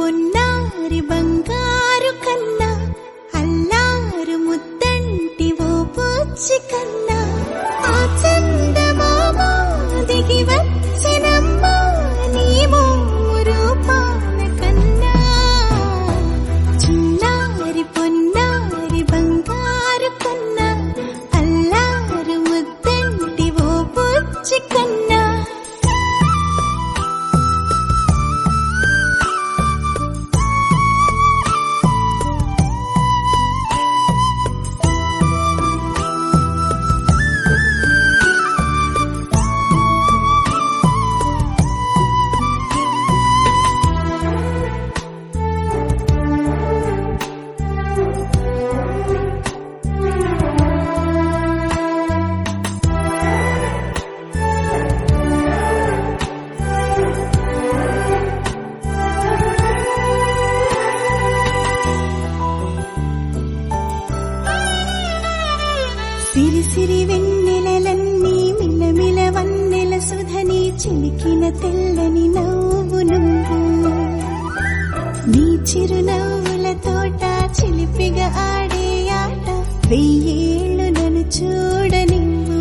పొన్నారి బంగారు కన్నా అల్లారు ముద్దంటి ఓ పూచి కన్నా ఆ చందమామ దిగి వచ్చినమ్మా నీ రూపాల కన్నా చిన్నారి పొన్నారి బంగారు కన్నా అల్లారు ముద్దంటి ఓ పూచి కన్నా సిరి సిరి వెన్నెలలన్నీ మిలమిల వన్నెల సుధని చిలికిన తెల్లని నవ్వు నువ్వు నీ చిరునవ్వుల తోట చిలిపిగా ఆడే ఆట వెయ్యేళ్ళు నన్ను చూడనివ్వు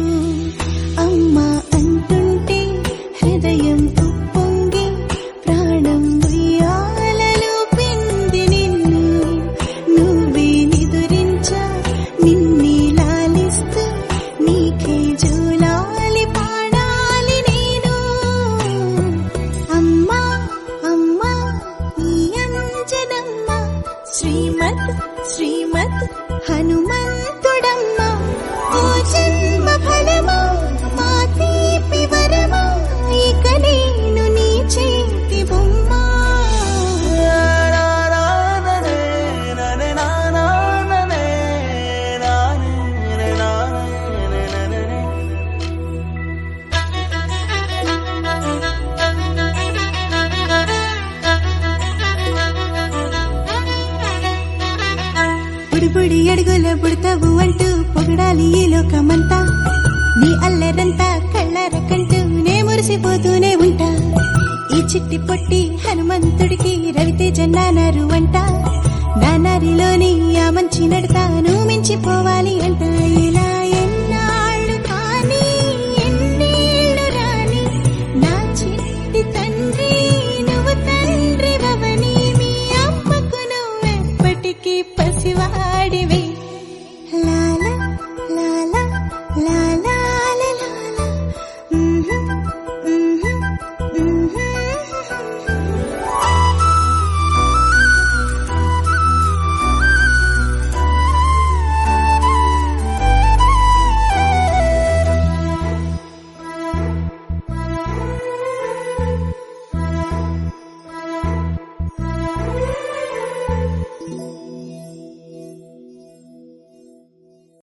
అమ్మా అంటుంటే హృదయం ఉప్పొంగి ప్రాణం ఉయ్యాలలో పిండి నిన్ను నువ్వే నిదురించా నిన్నే లాలిస్తూ నీకే జూలాలి పాడాలి నేను అమ్మా అమ్మా ఈ అంజనమ్మ శ్రీమత్ శ్రీమత్ హనుమంతుడమ్మ ఓ జన్మ ఫలమా మా తీపి వరమా ఇక నేను నీ చేతి బొమ్మ బుడిబుడి అడుగుల బుడతావు అంటూ పొగడాలి ఈ లోకమంతా నీ అల్లరంతా కళ్ళారకంటూ నే మురిసిపోతూనే ఉంటా ఈ చిట్టి పొట్టి హనుమంతుడికి రవితేజ నానారు అంట నానారిలోని ఆ మంచి నడతా నువ్వు మించిపోవాలి